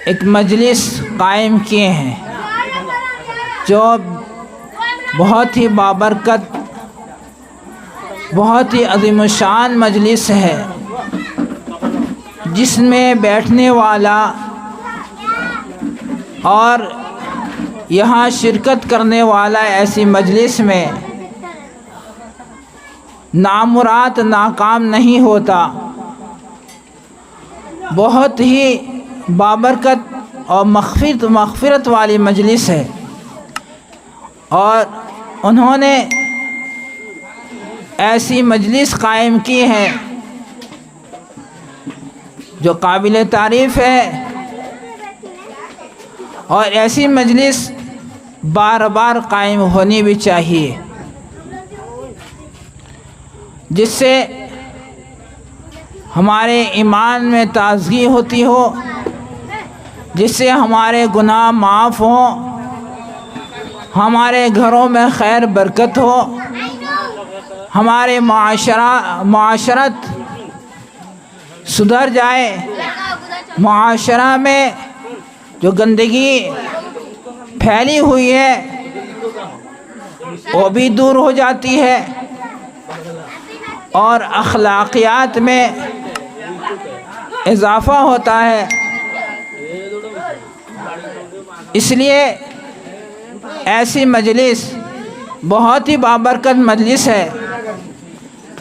ایک مجلس قائم کیے ہیں جو بہت ہی بابرکت، بہت ہی عظیم الشان مجلس ہے، جس میں بیٹھنے والا اور یہاں شرکت کرنے والا ایسی مجلس میں نامراد ناکام نہیں ہوتا۔ بہت ہی بابرکت اور مغفرت والی مجلس ہے، اور انہوں نے ایسی مجلس قائم کی ہے جو قابل تعریف ہے، اور ایسی مجلس بار بار قائم ہونی بھی چاہیے، جس سے ہمارے ایمان میں تازگی ہوتی ہو، جس سے ہمارے گناہ معاف ہوں، ہمارے گھروں میں خیر برکت ہو، ہمارے معاشرت سدھر جائے، معاشرہ میں جو گندگی پھیلی ہوئی ہے وہ بھی دور ہو جاتی ہے، اور اخلاقیات میں اضافہ ہوتا ہے۔ اس لیے ایسی مجلس بہت ہی بابرکت مجلس ہے۔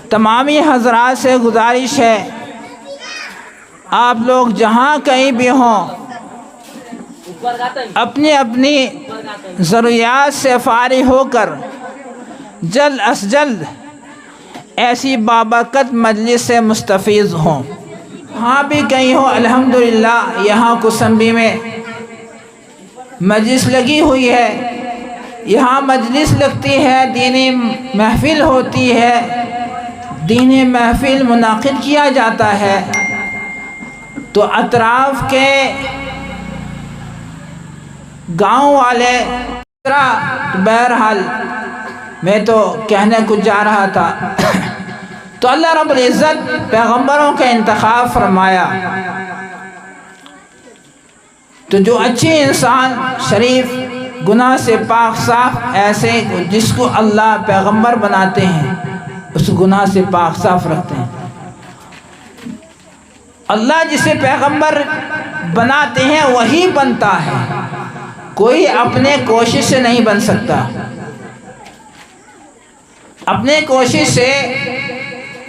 تمامی حضرات سے گزارش ہے، آپ لوگ جہاں کہیں بھی ہوں، اپنی اپنی ضروریات سے فارغ ہو کر جلد از جلد ایسی بابرکت مجلس سے مستفیض ہوں۔ ہاں بھی کہیں ہو، الحمدللہ یہاں کوسمبی میں مجلس لگی ہوئی ہے، یہاں مجلس لگتی ہے، دینی محفل ہوتی ہے، دینی محفل منعقد کیا جاتا ہے، تو اطراف کے گاؤں والے بہرحال میں تو کہنے کچھ جا رہا تھا تو اللہ رب العزت پیغمبروں کا انتخاب فرمایا، تو جو اچھے انسان شریف گناہ سے پاک صاف، ایسے جس کو اللہ پیغمبر بناتے ہیں اس گناہ سے پاک صاف رکھتے ہیں۔ اللہ جسے پیغمبر بناتے ہیں وہی بنتا ہے، کوئی اپنے کوشش سے نہیں بن سکتا۔ اپنے کوشش سے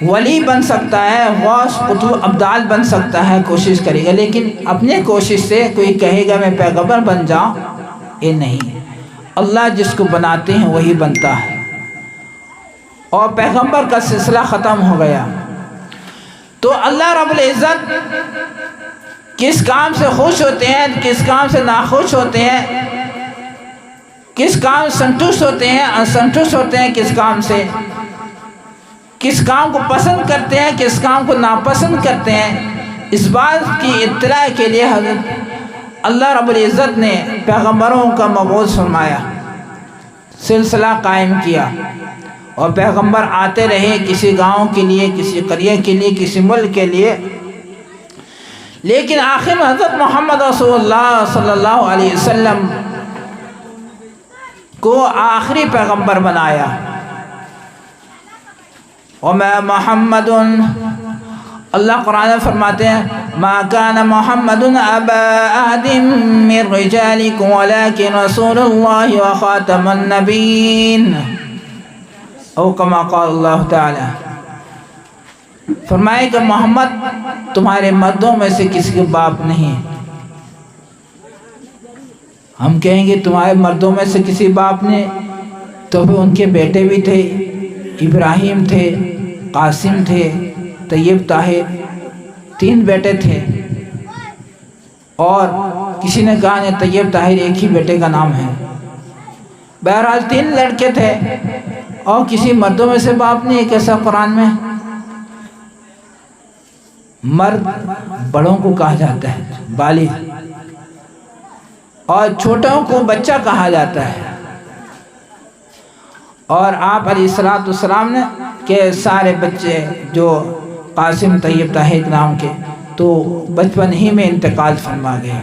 ولی بن سکتا ہے، غوث قطب ابدال بن سکتا ہے، کوشش کرے گا، لیکن اپنے کوشش سے کوئی کہے گا میں پیغمبر بن جاؤں، یہ نہیں۔ اللہ جس کو بناتے ہیں وہی بنتا ہے، اور پیغمبر کا سلسلہ ختم ہو گیا۔ تو اللہ رب العزت کس کام سے خوش ہوتے ہیں، کس کام سے ناخوش ہوتے ہیں، کس کام سنتوش ہوتے ہیں، اسنتوش ہوتے ہیں، کس کام سے، کس کام کو پسند کرتے ہیں، کس کام کو ناپسند کرتے ہیں، اس بات کی اطلاع کے لیے حضرت اللہ رب العزت نے پیغمبروں کا مبعوث فرمایا، سلسلہ قائم کیا، اور پیغمبر آتے رہے کسی گاؤں کے لیے، کسی قریے کے لیے، کسی ملک کے لیے، لیکن آخر میں حضرت محمد رسول اللہ صلی اللہ علیہ وسلم کو آخری پیغمبر بنایا۔ وَمَا مُحَمَّدٌ، اللہ قرآن میں فرماتے ہیں مَا كَانَ مُحَمَّدٌ أَبَا أَحَدٍ مِّن رِّجَالِكُمْ وَلَٰكِن رَّسُولَ اللَّهِ وَخَاتَمَ النَّبِيِّينَ، او کما قال اللہ تعالی، فرمائے کہ محمد تمہارے مردوں میں سے کسی کے باپ نہیں۔ ہم کہیں گے تمہارے مردوں میں سے کسی باپ نے، تو پھر ان کے بیٹے بھی تھے، ابراہیم تھے، قاسم تھے، طیب طاہر، 3 بیٹے تھے، اور کسی نے کہا نہیں طیب طاہر ایک ہی بیٹے کا نام ہے، بہرحال 3 لڑکے تھے، اور کسی مردوں میں سے باپ نہیں۔ ایک ایسا قرآن میں مرد بڑوں کو کہا جاتا ہے بالغ، اور چھوٹوں کو بچہ کہا جاتا ہے، اور آپ علیہ السلام نے کہ سارے بچے جو قاسم طیب طاہر نام کے تو بچپن ہی میں انتقال فرما گئے۔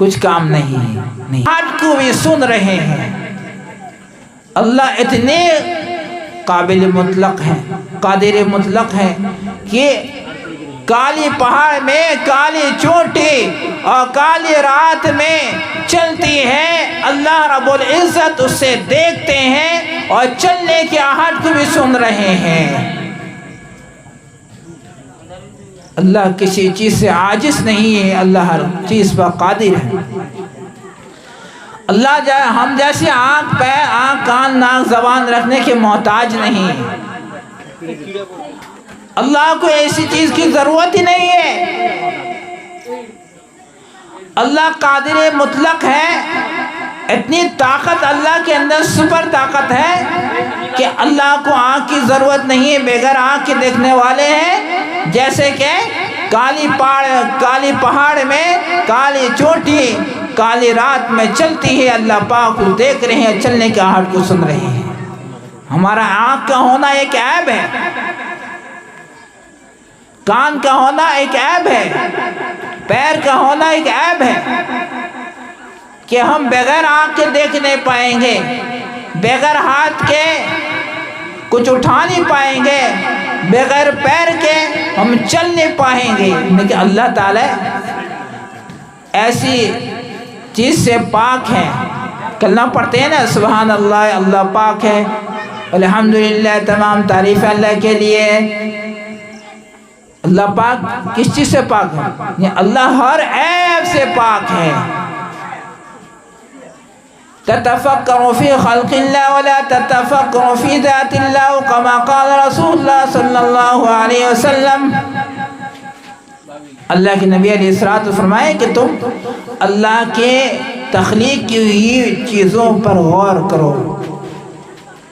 کچھ کام نہیں ہاتھ کو بھی سن رہے ہیں۔ اللہ اتنے قابل مطلق ہیں، قادر مطلق ہیں کہ کالی پہاڑ میں کالی چوٹی اور کالی رات میں چلتی ہے، اللہ رب العزت اس سے دیکھتے ہیں اور چلنے کی آہٹ کو بھی سن رہے ہیں۔ اللہ کسی چیز سے عاجز نہیں ہے، اللہ ہر چیز پر قادر ہے۔ اللہ ہم جیسے آنکھ پیر آنکھ کان ناک زبان رکھنے کے محتاج نہیں، اللہ کو ایسی چیز کی ضرورت ہی نہیں ہے۔ اللہ قادر مطلق ہے، اتنی طاقت اللہ کے اندر سپر طاقت ہے کہ اللہ کو آنکھ کی ضرورت نہیں ہے، بغیر آنکھ کے دیکھنے والے ہیں۔ جیسے کہ کالی پہاڑ میں کالی چوٹی کالی رات میں چلتی ہے، اللہ پاک کو دیکھ رہے ہیں، چلنے کے آہٹ کو سن رہے ہیں۔ ہمارا آنکھ کا ہونا ایک عیب ہے، کان کا ہونا ایک عیب ہے، پیر کا ہونا ایک عیب ہے کہ ہم بغیر آنکھ کے دیکھ نہیں پائیں گے، بغیر ہاتھ کے کچھ اٹھا نہیں پائیں گے، بغیر پیر کے ہم چل نہیں پائیں گے۔ لیکن اللہ تعالی ایسی چیز سے پاک ہے، کلمہ پڑھتے ہیں نا سبحان اللہ، اللہ پاک ہے، الحمدللہ، تمام تعریف اللہ کے لیے۔ اللہ پاک کس چیز سے پاک ہے؟ اللہ ہر عیب سے پاک ہے۔ تتفکر فی خلق اللہ ولا تتفکر فی ذات اللہ کما قال رسول اللہ صلی اللہ علیہ وسلم۔ اللہ کے نبی علیہ الصلوۃ فرمائے کہ تم اللہ کے تخلیق کی ہوئی چیزوں پر غور کرو،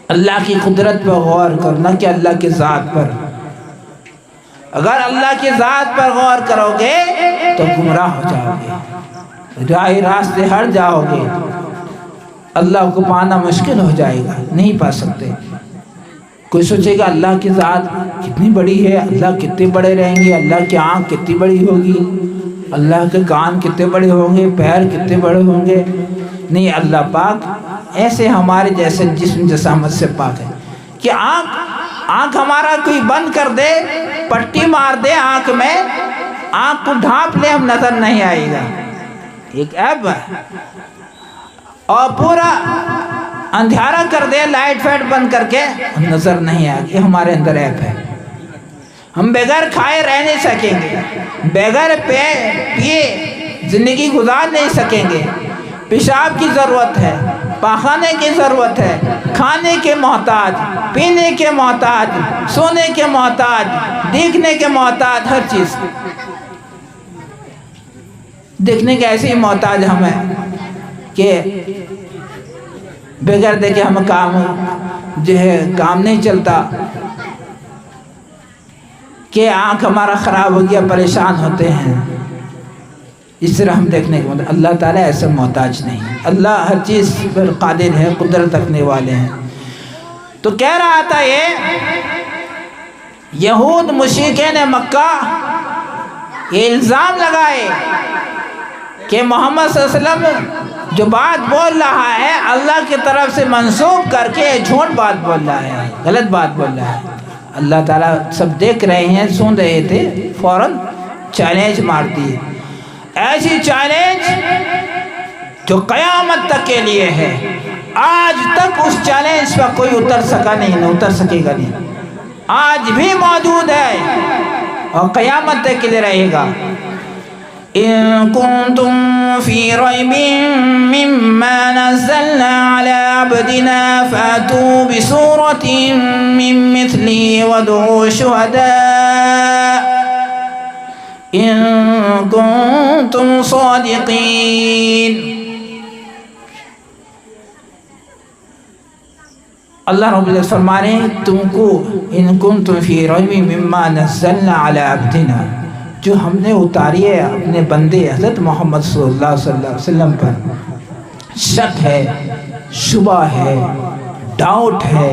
اللہ کی قدرت پر غور کرو، نہ کہ اللہ کی ذات پر۔ اگر اللہ کی ذات پر غور کرو گے تو گمراہ ہو جاؤ گے، راہ راستے ہٹ جاؤ گے، اللہ کو پانا مشکل ہو جائے گا، نہیں پا سکتے۔ کوئی سوچے گا اللہ کی ذات کتنی بڑی ہے، اللہ کتنے بڑے رہیں گے، اللہ کی آنکھ کتنی بڑی ہوگی، اللہ کے کان کتنے بڑے ہوں گے، پیر کتنے بڑے ہوں گے۔ نہیں، اللہ پاک ایسے ہمارے جیسے جسم جسامت سے پاک ہے کہ آنکھ ہمارا کوئی بند کر دے، پٹی مار دے آنکھ میں، آنکھ کو ڈھانپ لے، ہم نظر نہیں آئے گا، ایک عیب ہے۔ اور پورا اندھیارا کر دے، لائٹ فائٹ بند کر کے، ہم نظر نہیں آئے گا، یہ ہمارے اندر عیب ہے۔ ہم بغیر کھائے رہ نہیں سکیں گے، بغیر پیے زندگی گزار نہیں سکیں گے۔ پیشاب کی ضرورت ہے، پاخانے کی ضرورت ہے، کھانے کے محتاج، پینے کے محتاج، سونے کے محتاج، دیکھنے کے محتاج، ہر چیز دیکھنے کے ایسے ہی محتاج ہم ہیں کہ بغیر دیکھے ہم کام نہیں چلتا، کہ آنکھ ہمارا خراب ہو گیا، پریشان ہوتے ہیں۔ اس طرح ہم دیکھنے کے مطلب اللہ تعالیٰ ایسا محتاج نہیں، اللہ ہر چیز پر قادر ہے، قدرت رکھنے والے ہیں۔ تو کہہ رہا تھا یہ یہود مشرکین مکہ یہ الزام لگائے کہ محمد صلی اللہ علیہ وسلم جو بات بول رہا ہے اللہ کی طرف سے منسوب کر کے جھوٹ بات بول رہا ہے، غلط بات بول رہا ہے۔ اللہ تعالیٰ سب دیکھ رہے ہیں، سن رہے تھے، فوراً چیلنج مار دی، ایسی چیلنج جو قیامت تک کے لیے ہے۔ آج تک اس چیلنج پر کوئی اتر سکا نہیں، نہ اتر سکے گا، نہیں، آج بھی موجود ہے اور قیامت تک کے لیے رہے گا۔ إن كنتم في ريب مما نزلنا على عبدنا فأتوا بسورة من مثله وادعوا شهداء إن كنتم صادقين۔ اللہ رب العزت فرما رہے ہیں تم کو ان کنتم فی ریب مما نزلنا علی عبدنا، جو ہم نے اتاری ہے اپنے بندے حضرت محمد صلی اللہ علیہ وسلم پر، شک ہے، شبہ ہے، ڈاؤٹ ہے،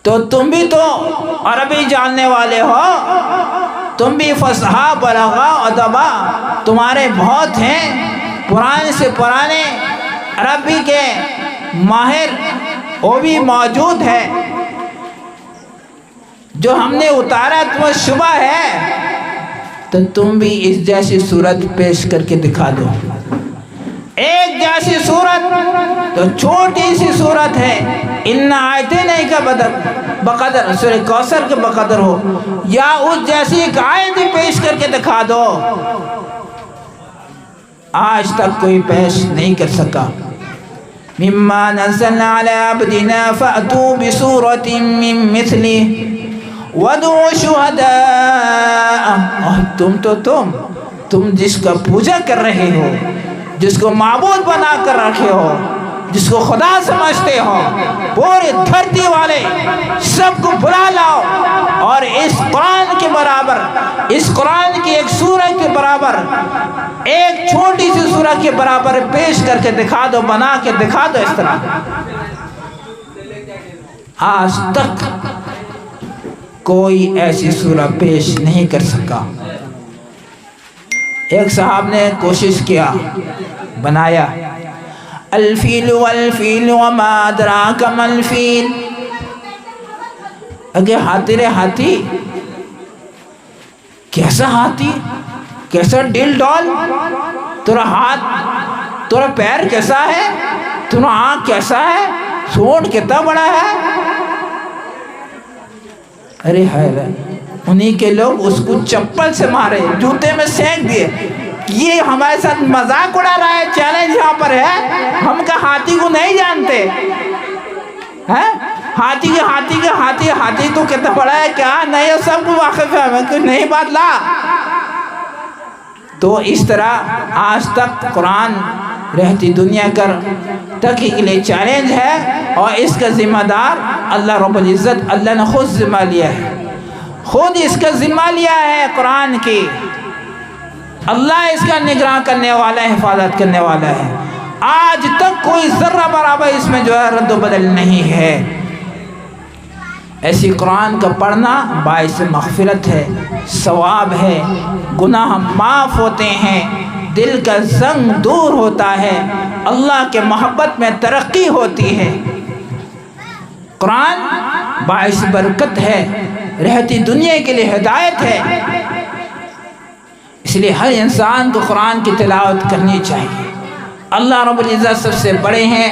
تو تم بھی تو عربی جاننے والے ہو، تم بھی فصحا بلغا ادبا، تمہارے بہت ہیں پرانے سے پرانے عربی کے ماہر، وہ بھی موجود ہے. جو ہم نے اتارا تمہیں شبہ ہے تو تم بھی اس جیسی صورت پیش کر کے دکھا دو. ایک جیسی صورت تو چھوٹی سی صورت ہے، ان آیتین کا بقدر سورہ کوثر کے بقدر ہو، یا اس جیسی ایک آیت ہی پیش کر کے دکھا دو. آج تک کوئی پیش نہیں کر سکا. مما نزلنا علی عبدنا فأتوا بسورۃ من مثلہ وادعوا شہداء. اور تم جس کا پوجا کر رہے ہو، جس کو معبود بنا کر رکھے ہو، جس کو خدا سمجھتے ہو، پوری دھرتی والے سب کو بلا لاؤ اور اس قرآن کے برابر، اس قرآن کی ایک سورہ کے برابر، ایک چھوٹی سی سورہ کے برابر پیش کر کے دکھا دو، بنا کے دکھا دو. اس طرح آج تک کوئی ایسی سورہ پیش نہیں کر سکا. ایک صاحب نے کوشش کیا، بنایا الفیل والفیل وما ادراک ما الفیل. اگے ہاتھی رے ہاتھی، کیسا ہاتھی، کیسا ڈل ڈول، تیرا ہاتھ، تیرا پیر کیسا ہے، تیرا آنکھ کیسا ہے، سونٹ کتنا بڑا ہے. ارے ہے انہی کے لوگ اس کو چپل سے مارے، جوتے میں سینک دیے. یہ ہمارے ساتھ مذاق اڑا رہا ہے. چیلنج یہاں پر ہے، ہم کا ہاتھی کو نہیں جانتے ہیں. ہاتھی تو کتنا بڑا ہے، کیا نہیں، سب کو واقف ہے، ہمیں کچھ نہیں بات لا. تو اس طرح آج تک قرآن رہتی دنیا تک کے لیے چیلنج ہے، اور اس کا ذمہ دار اللہ رب العزت، اللہ نے خود ذمہ لیا ہے، خود اس کا ذمہ لیا ہے قرآن کی. اللہ اس کا نگراں کرنے والا ہے، حفاظت کرنے والا ہے. آج تک کوئی ذرہ برابر اس میں جو ہے رد و بدل نہیں ہے. ایسی قرآن کا پڑھنا باعث مغفرت ہے، ثواب ہے، گناہ معاف ہوتے ہیں، دل کا زنگ دور ہوتا ہے، اللہ کے محبت میں ترقی ہوتی ہے. قرآن باعث برکت ہے، رہتی دنیا کے لیے ہدایت ہے. اس لیے ہر انسان کو قرآن کی تلاوت کرنی چاہیے. اللہ رب العزت سب سے بڑے ہیں،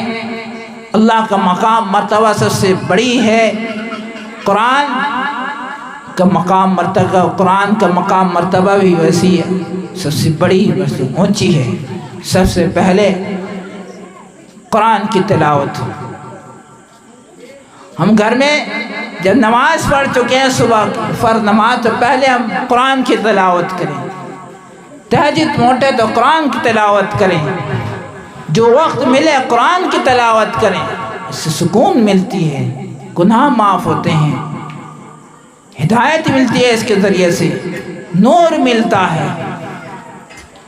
اللہ کا مقام مرتبہ سب سے بڑی ہے. قرآن کا مقام مرتبہ، قرآن کا مقام مرتبہ بھی ویسی ہے، سب سے بڑی، ویسی اونچی ہے. سب سے پہلے قرآن کی تلاوت. ہم گھر میں جب نماز پڑھ چکے ہیں، صبح فرض نماز، تو پہلے ہم قرآن کی تلاوت کریں. تہجد موٹے تو قرآن کی تلاوت کریں، جو وقت ملے قرآن کی تلاوت کریں. اس سے سکون ملتی ہے، گناہ معاف ہوتے ہیں، ہدایت ملتی ہے، اس کے ذریعے سے نور ملتا ہے.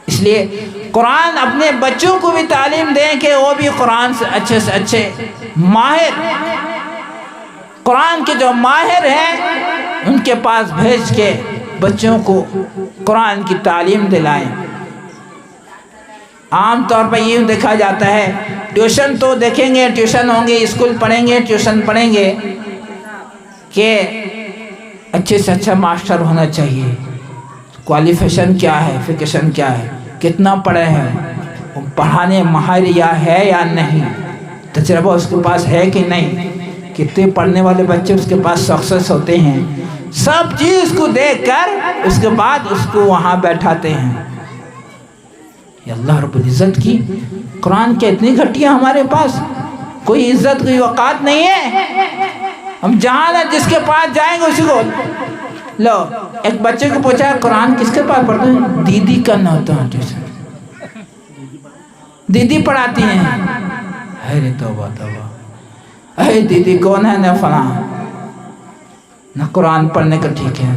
اس لیے قرآن اپنے بچوں کو بھی تعلیم دیں کہ وہ بھی قرآن سے اچھے ماہر، قرآن کے جو ماہر ہیں ان کے پاس بھیج کے بچوں کو قرآن کی تعلیم دلائیں. عام طور پر یہ دیکھا جاتا ہے، ٹیوشن تو دیکھیں گے، ٹیوشن ہوں گے، اسکول پڑھیں گے، ٹیوشن پڑھیں گے کہ اچھے سے اچھا ماسٹر ہونا چاہیے. کوالیفیکیشن کیا ہے، ایفیکیشن کیا ہے، کتنا پڑھے ہیں، پڑھانے ماہر یا ہے یا نہیں، تجربہ اس کے پاس ہے کہ نہیں، کتنے پڑھنے والے بچے اس کے پاس سکسیس ہوتے ہیں. سب چیز کو دیکھ کر اس کے بعد اس کو وہاں بیٹھاتے ہیں. یہ اللہ رب العزت کی قرآن کے اتنی گھٹیاں ہمارے پاس، کوئی عزت کوئی وقات نہیں ہے. ہم جہاں جس کے پاس جائیں گے اسی کو لو. ایک بچے کو پوچھا قرآن کس کے پاس پڑھتے ہیں، دیدی کا نہ ہوتا ہے، دیدی پڑھاتی ہیں. ارے توبہ توبہ، اے دیدی کون ہے، نہ فلاں، نہ قرآن پڑھنے کا ٹھیک ہے.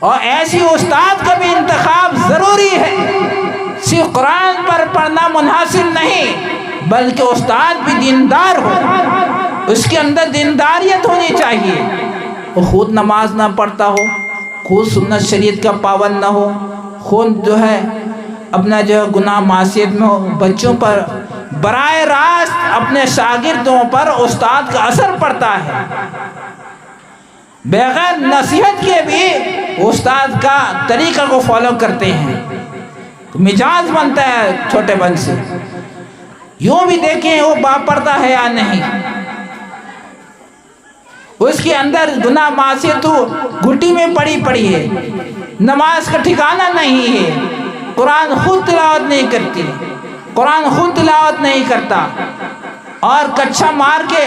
اور ایسی استاد کا بھی انتخاب ضروری ہے. صرف قرآن پر پڑھنا منحصر نہیں، بلکہ استاد بھی دیندار ہو، اس کے اندر دینداریت ہونی چاہیے. وہ خود نماز نہ پڑھتا ہو، خود سنت شریعت کا پابند نہ ہو، خود جو ہے اپنا جو ہے گناہ معصیت میں ہو، بچوں پر براہ راست اپنے شاگردوں پر استاد کا اثر پڑتا ہے، بغیر نصیحت کے بھی استاد کا طریقہ کو فالو کرتے ہیں، مزاج بنتا ہے چھوٹے بن سے۔ یوں بھی دیکھیں وہ باپ پڑتا ہے یا نہیں، اس کے اندر گناہ معصیت گھٹی میں پڑی ہے، نماز کا ٹھکانہ نہیں ہے، قرآن خود تلاوت نہیں کرتی، قرآن خود تلاوت نہیں کرتا، اور کچھا مار کے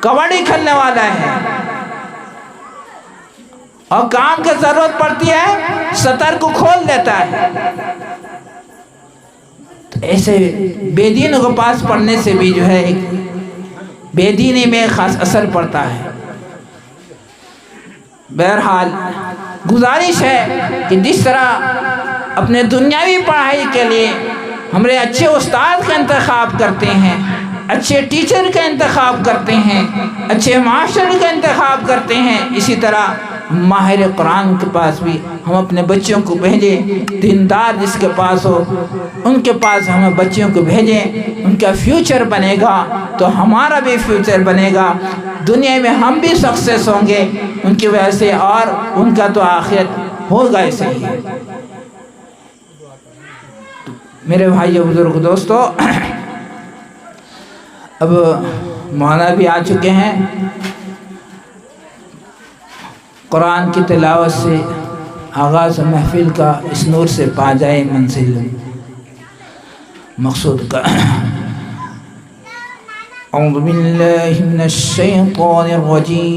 کبڈی کھیلنے والا ہے، اور کام کی ضرورت پڑتی ہے سطر کو کھول دیتا ہے۔ تو ایسے بے دینوں کے پاس پڑھنے سے بھی جو ہے ایک بے دینی میں خاص اثر پڑتا ہے۔ بہرحال گزارش ہے کہ جس طرح اپنے دنیاوی پڑھائی کے لیے ہمارے اچھے استاد کا انتخاب کرتے ہیں، اچھے ٹیچر کا انتخاب کرتے ہیں، اچھے ماسٹر کا انتخاب کرتے ہیں، اسی طرح ماہر قرآن کے پاس بھی ہم اپنے بچوں کو بھیجیں، دیندار جس کے پاس ہو ان کے پاس ہمیں بچوں کو بھیجیں، ان کا فیوچر بنے گا تو ہمارا بھی فیوچر بنے گا، دنیا میں ہم بھی سکسیس ہوں گے ان کی وجہ سے، اور ان کا تو آخرت ہوگا ایسے ہی۔ میرے بھائیو بزرگ دوستو، اب مولانا بھی آ چکے ہیں، قرآن کی تلاوت سے آغاز محفل کا اس نور سے پا جائے منزل مقصود کا۔ اعوذ باللہ من الشیطان الرجیم،